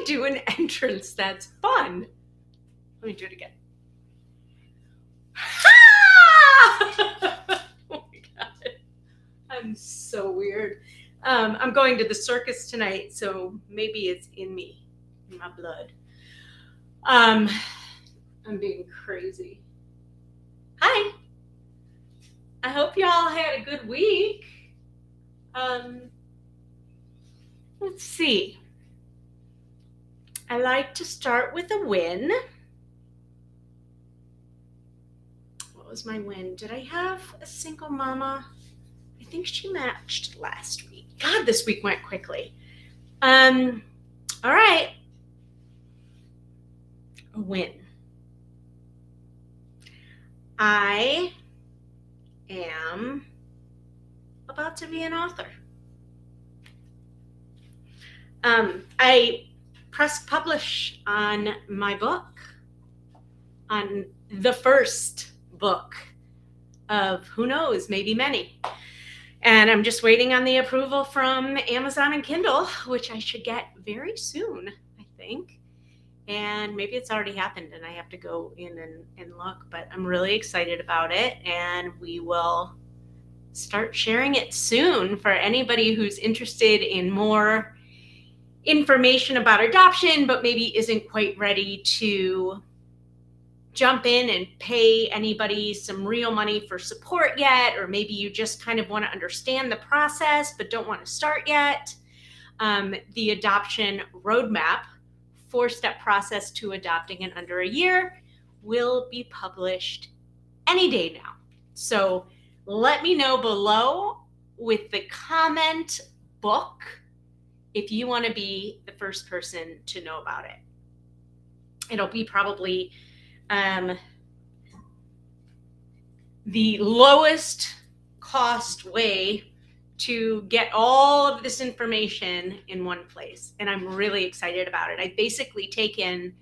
do an entrance that's fun. Let me do it again. Oh my God. I'm so weird. I'm going to the circus tonight, so maybe it's in me, in my blood. I'm being crazy. Hi. I hope y'all had a good week. Let's see. I like to start with a win. What was my win? Did I have a single mama? I think she matched last week. God, this week went quickly. All right. A win. I am about to be an author. I pressed publish on my book, on the first book of who knows, maybe many. And I'm just waiting on the approval from Amazon and Kindle, which I should get very soon, I think. And maybe it's already happened and I have to go in and look, but I'm really excited about it. And we will start sharing it soon for anybody who's interested in more information about adoption, but maybe isn't quite ready to jump in and pay anybody some real money for support yet, or maybe you just kind of want to understand the process but don't want to start yet. The adoption roadmap, 4-step process to adopting in under a year, will be published any day now. So let me know below with the comment book if you want to be the first person to know about it. It'll be probably the lowest cost way to get all of this information in one place. And I'm really excited about it. I've basically taken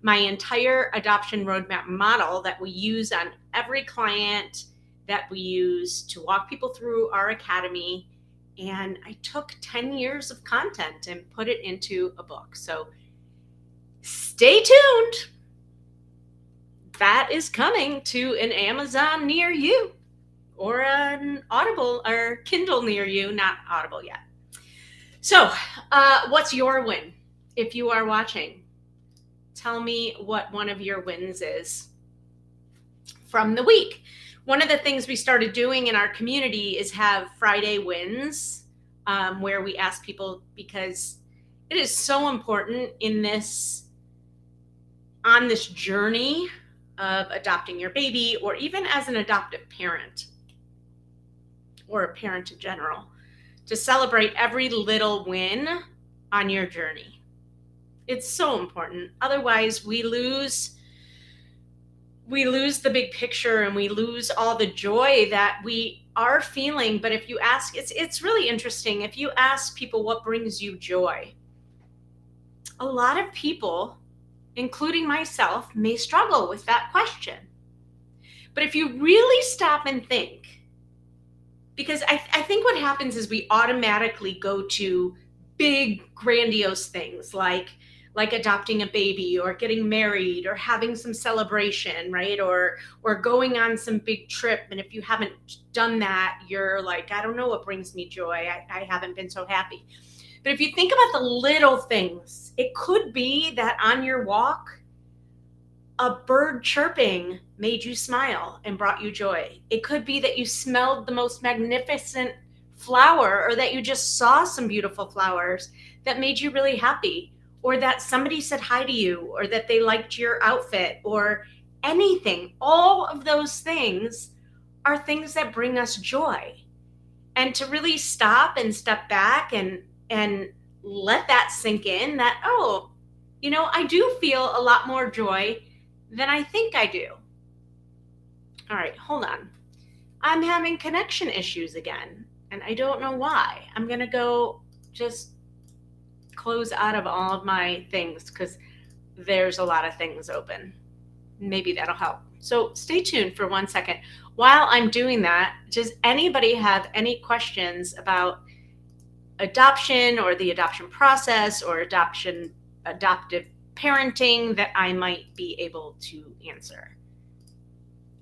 my entire adoption roadmap model that we use on every client that we use to walk people through our academy, and I took 10 years of content and put it into a book. So stay tuned. That is coming to an Amazon near you, or an Audible or Kindle near you, not Audible yet. So what's your win? If you are watching, tell me what one of your wins is from the week. One of the things we started doing in our community is have Friday wins, where we ask people, because it is so important on this journey of adopting your baby, or even as an adoptive parent or a parent in general, to celebrate every little win on your journey. It's so important. Otherwise, we lose the big picture and we lose all the joy that we are feeling. But if you ask, it's really interesting. If you ask people what brings you joy, a lot of people, including myself, may struggle with that question. But if you really stop and think, because I think what happens is we automatically go to big, grandiose things like adopting a baby or getting married or having some celebration, right? Or going on some big trip. And if you haven't done that, you're like, I don't know what brings me joy. I haven't been so happy. But if you think about the little things, it could be that on your walk, a bird chirping made you smile and brought you joy. It could be that you smelled the most magnificent flower, or that you just saw some beautiful flowers that made you really happy, or that somebody said hi to you, or that they liked your outfit, or anything. All of those things are things that bring us joy. And to really stop and step back and let that sink in, that, oh, I do feel a lot more joy than I think I do. All right, hold on. I'm having connection issues again, and I don't know why. I'm going to go just close out of all of my things because there's a lot of things open. Maybe that'll help. So stay tuned for 1 second. While I'm doing that, does anybody have any questions about adoption or the adoption process or adoption adoptive parenting that I might be able to answer.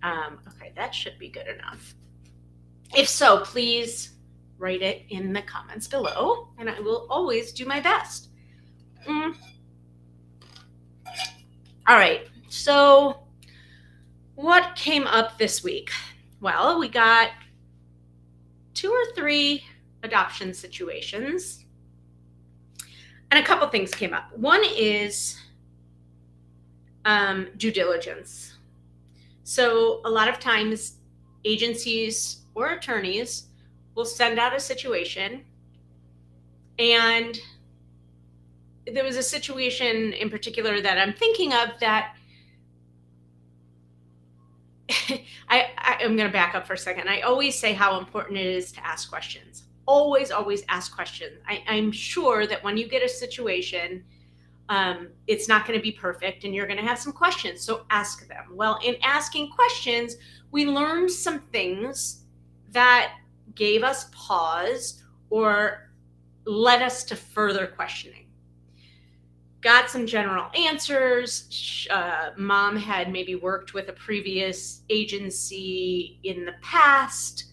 Okay, that should be good enough. If so, please write it in the comments below, and I will always do my best. All right, so what came up this week? Well, we got 2 or 3 adoption situations, and a couple things came up. One is due diligence. So a lot of times agencies or attorneys will send out a situation, and there was a situation in particular that I'm thinking of that I'm going to back up for a second. I always say how important it is to ask questions. Always ask questions. I'm sure that when you get a situation, it's not going to be perfect and you're going to have some questions. So ask them. Well, in asking questions, we learned some things that gave us pause or led us to further questioning. Got some general answers. Mom had maybe worked with a previous agency in the past.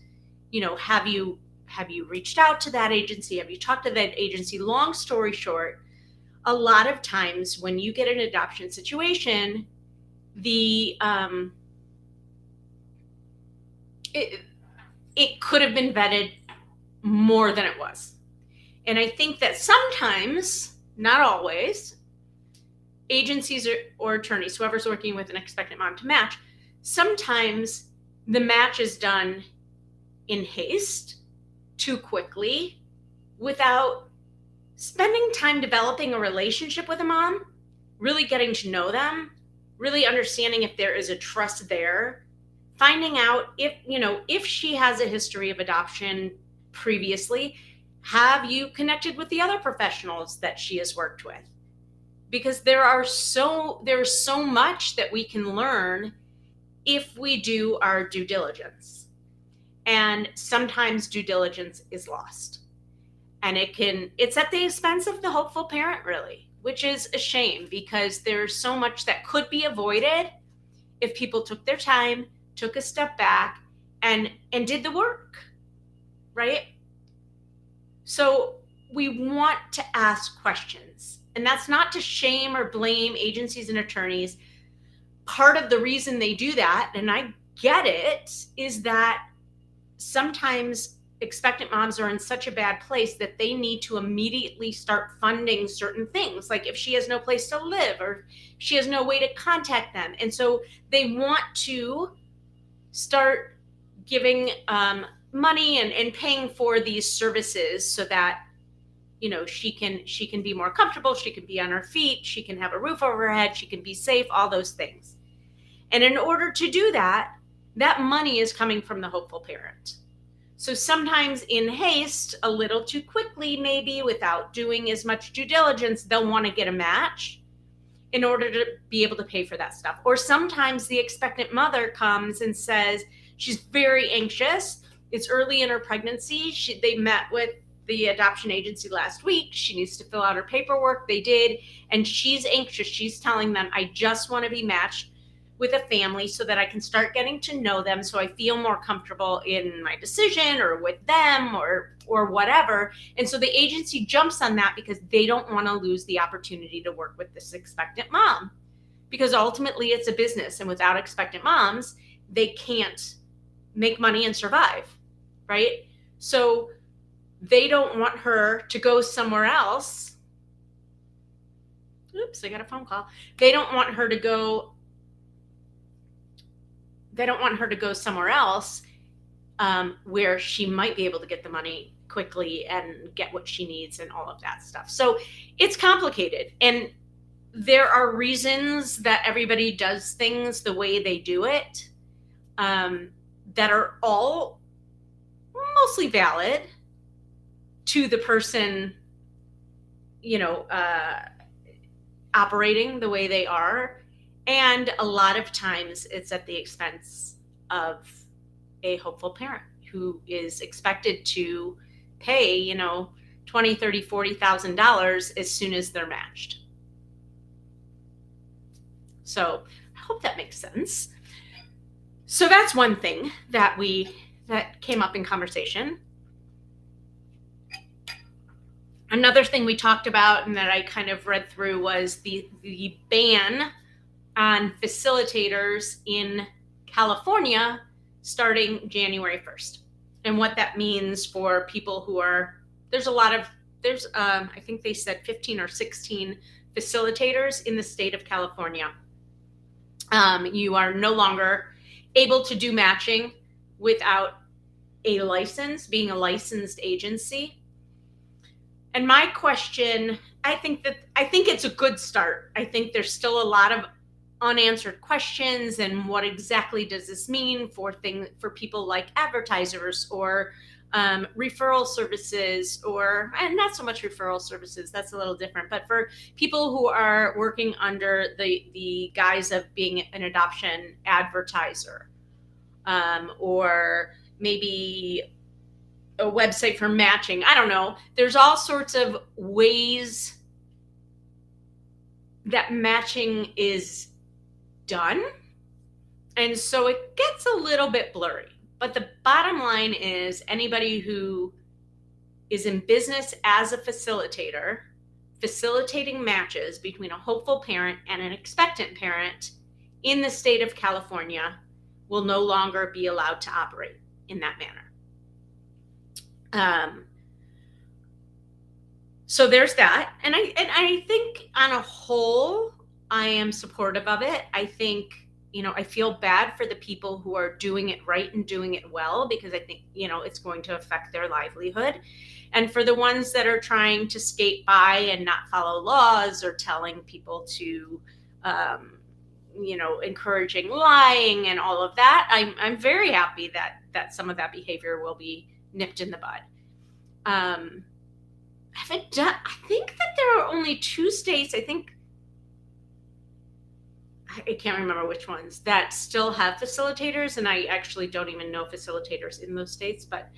Have you reached out to that agency? Have you talked to that agency? Long story short, a lot of times when you get an adoption situation, it could have been vetted more than it was. And I think that sometimes, not always, agencies or attorneys, whoever's working with an expectant mom to match, sometimes the match is done in haste, too quickly, without spending time developing a relationship with a mom, really getting to know them, really understanding if there is a trust there, finding out if she has a history of adoption previously. Have you connected with the other professionals that she has worked with? Because there's so much that we can learn if we do our due diligence. And sometimes due diligence is lost. And it's at the expense of the hopeful parent, really, which is a shame, because there's so much that could be avoided if people took their time, took a step back, and did the work, right? So we want to ask questions, and that's not to shame or blame agencies and attorneys. Part of the reason they do that, and I get it, is that sometimes expectant moms are in such a bad place that they need to immediately start funding certain things, like if she has no place to live or she has no way to contact them. And so they want to start giving money and paying for these services so that she can be more comfortable, she can be on her feet, she can have a roof over her head, she can be safe, all those things. And in order to do that, that money is coming from the hopeful parent. So sometimes in haste, a little too quickly, maybe without doing as much due diligence, they'll want to get a match in order to be able to pay for that stuff. Or sometimes the expectant mother comes and says she's very anxious. It's early in her pregnancy. They met with the adoption agency last week. She needs to fill out her paperwork. They did. And she's anxious. She's telling them, I just want to be matched with a family so that I can start getting to know them, so I feel more comfortable in my decision or with them or whatever. And so the agency jumps on that because they don't want to lose the opportunity to work with this expectant mom, because ultimately it's a business, and without expectant moms, they can't make money and survive, right? So they don't want her to go somewhere else. Oops, I got a phone call. They don't want her to go somewhere else where she might be able to get the money quickly and get what she needs and all of that stuff. So it's complicated. And there are reasons that everybody does things the way they do it that are all mostly valid to the person, operating the way they are. And a lot of times it's at the expense of a hopeful parent who is expected to pay, $20,000, $30,000, $40,000 as soon as they're matched. So I hope that makes sense. So that's one thing that came up in conversation. Another thing we talked about and that I kind of read through was the ban on facilitators in California starting January 1st. And what that means for people who are, I think they said 15 or 16 facilitators in the state of California. You are no longer able to do matching without a license, being a licensed agency. And my question, I think it's a good start. I think there's still a lot of unanswered questions, and what exactly does this mean for people like advertisers or referral services, and not so much referral services, that's a little different, but for people who are working under the guise of being an adoption advertiser, or maybe a website for matching. I don't know. There's all sorts of ways that matching is done. And so it gets a little bit blurry. But the bottom line is anybody who is in business as a facilitator, facilitating matches between a hopeful parent and an expectant parent in the state of California will no longer be allowed to operate in that manner. So there's that. And I think on a whole, I am supportive of it. I think, I feel bad for the people who are doing it right and doing it well, because I think, it's going to affect their livelihood. And for the ones that are trying to skate by and not follow laws or telling people to, encouraging lying and all of that, I'm very happy that some of that behavior will be nipped in the bud. I think that there are only 2 states, I can't remember which ones, that still have facilitators, and I actually don't even know facilitators in those states, but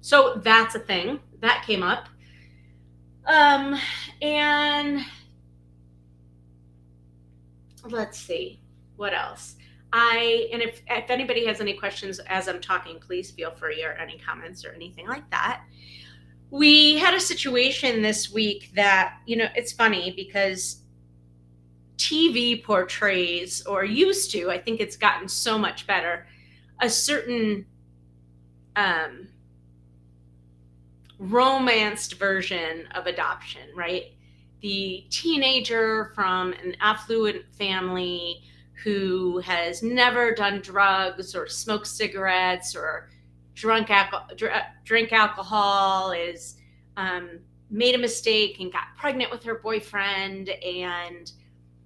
so that's a thing that came up. And let's see what else. And if anybody has any questions as I'm talking, please feel free, or any comments or anything like that. We had a situation this week that, it's funny because TV portrays, or used to, I think it's gotten so much better, a certain romanced version of adoption, right? The teenager from an affluent family who has never done drugs or smoked cigarettes or drink alcohol, is made a mistake and got pregnant with her boyfriend, and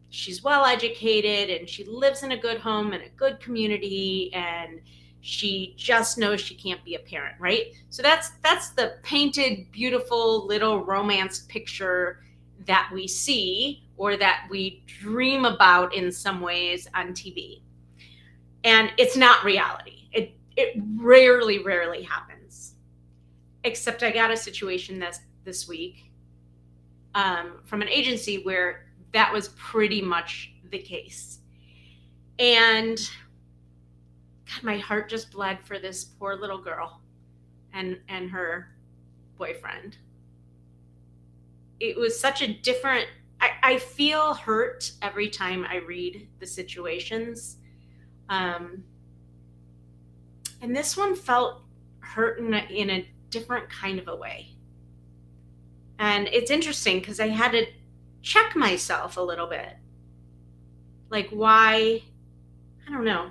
she's well educated and she lives in a good home and a good community, and she just knows she can't be a parent, right? So that's the painted, beautiful little romance picture that we see, or that we dream about in some ways on TV. And it's not reality. It rarely happens. Except I got a situation this week from an agency where that was pretty much the case. And God, my heart just bled for this poor little girl and her boyfriend. It was such a different, I feel hurt every time I read the situations. And this one felt hurt in a different kind of a way. And it's interesting because I had to check myself a little bit. Like, why? I don't know.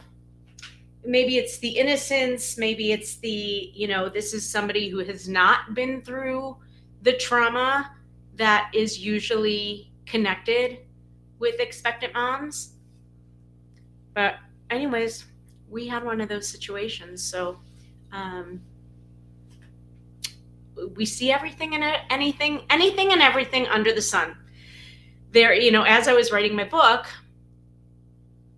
Maybe it's the innocence. Maybe it's the, this is somebody who has not been through the trauma that is usually connected with expectant moms. But anyways, we had one of those situations. So we see everything and anything and everything under the sun. There, as I was writing my book,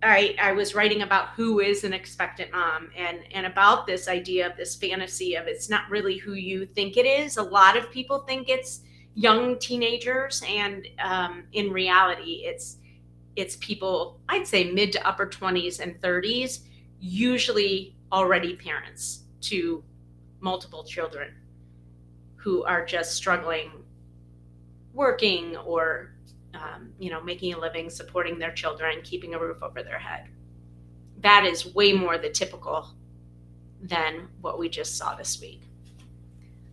I was writing about who is an expectant mom, and about this idea of this fantasy of it's not really who you think it is. A lot of people think it's young teenagers, and in reality, it's it's people, I'd say mid to upper 20s and 30s, usually already parents to multiple children who are just struggling working or making a living, supporting their children, keeping a roof over their head. That is way more the typical than what we just saw this week.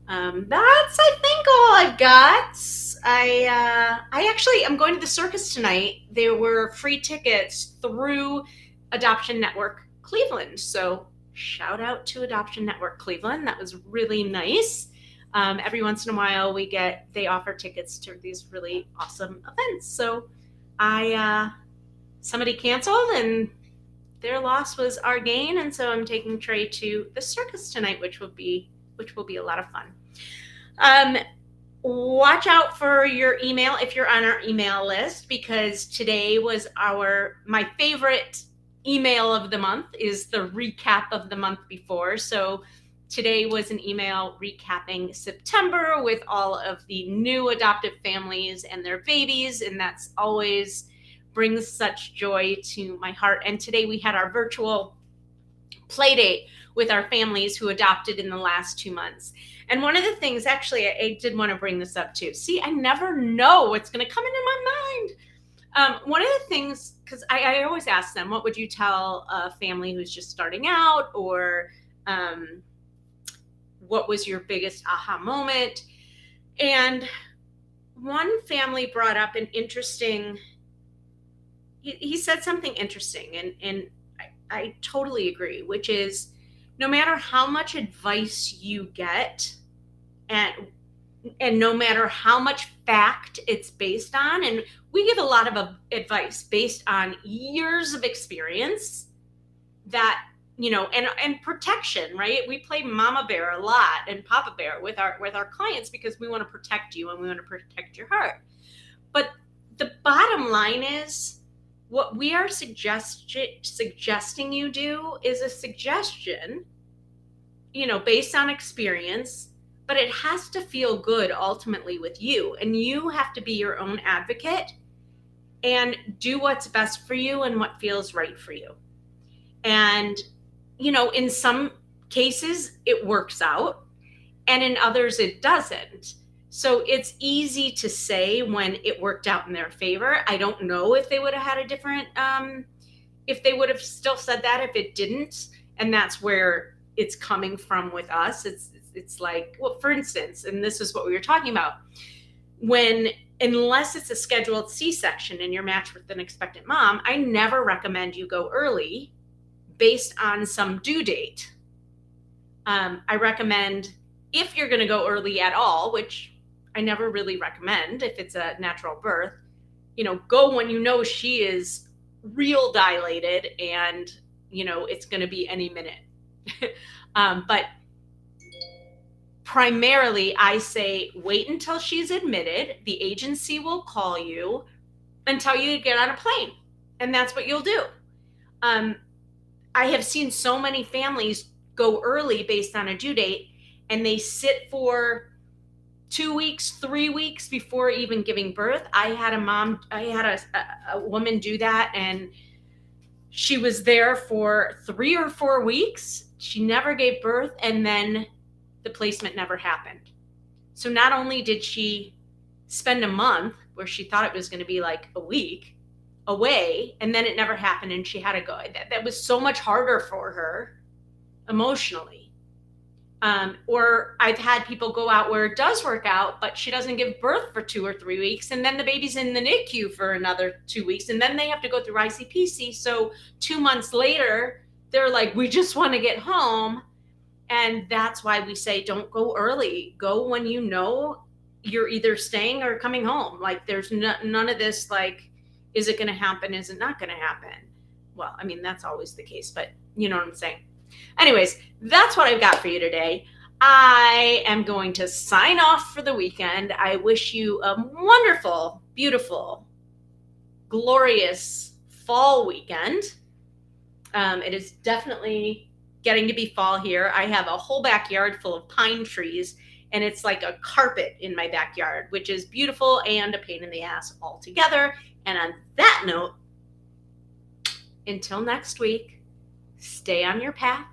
That's, I think, all I've got. I actually am going to the circus tonight. There were free tickets through Adoption Network Cleveland. So shout out to Adoption Network Cleveland. That was really nice. Every once in a while they offer tickets to these really awesome events. So somebody canceled and their loss was our gain. And so I'm taking Trey to the circus tonight, which will be a lot of fun. Watch out for your email if you're on our email list, because today was my favorite email of the month is the recap of the month before. So today was an email recapping September with all of the new adoptive families and their babies, and that's always brings such joy to my heart. And today we had our virtual play date with our families who adopted in the last 2 months. And one of the things, actually, I did want to bring this up too. See, I never know what's going to come into my mind. One of the things, because I always ask them, what would you tell a family who's just starting out, or what was your biggest aha moment? And one family brought up an interesting, he said something interesting, and I totally agree, which is no matter how much advice you get, and no matter how much fact it's based on, and we give a lot of advice based on years of experience that, and protection, right? We play mama bear a lot and papa bear with our clients because we want to protect you and we want to protect your heart. But the bottom line is, what we are suggesting you do is a suggestion, based on experience, but it has to feel good ultimately with you. And you have to be your own advocate and do what's best for you and what feels right for you. And, in some cases it works out, and in others it doesn't. So it's easy to say when it worked out in their favor. I don't know if they would have had a different, if they would have still said that if it didn't. And that's where it's coming from with us. It's like, well, for instance, and this is what we were talking about, unless it's a scheduled C-section and you're matched with an expectant mom, I never recommend you go early based on some due date. I recommend, if you're going to go early at all, which I never really recommend if it's a natural birth, go when she is real dilated and, it's going to be any minute. But primarily I say, wait until she's admitted. The agency will call you and tell you to get on a plane. And that's what you'll do. I have seen so many families go early based on a due date, and they sit for 2 weeks, 3 weeks before even giving birth. I had a woman do that, and she was there for 3 or 4 weeks. She never gave birth, and then the placement never happened. So not only did she spend a month where she thought it was going to be like a week away, and then it never happened, and she had to go. That was so much harder for her emotionally. Or I've had people go out where it does work out, but she doesn't give birth for 2 or 3 weeks, and then the baby's in the NICU for another 2 weeks, and then they have to go through ICPC. So 2 months later, they're like, we just want to get home. And that's why we say, don't go early. Go when you're either staying or coming home. Like, there's none of this, like, is it going to happen? Is it not going to happen? Well, I mean, that's always the case, but you know what I'm saying? Anyways, that's what I've got for you today. I am going to sign off for the weekend. I wish you a wonderful, beautiful, glorious fall weekend. It is definitely getting to be fall here. I have a whole backyard full of pine trees, and it's like a carpet in my backyard, which is beautiful and a pain in the ass altogether. And on that note, Until next week, stay on your path.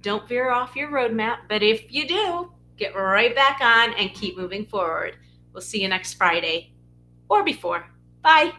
Don't veer off your roadmap, but if you do, get right back on and keep moving forward. We'll see you next Friday or before. Bye.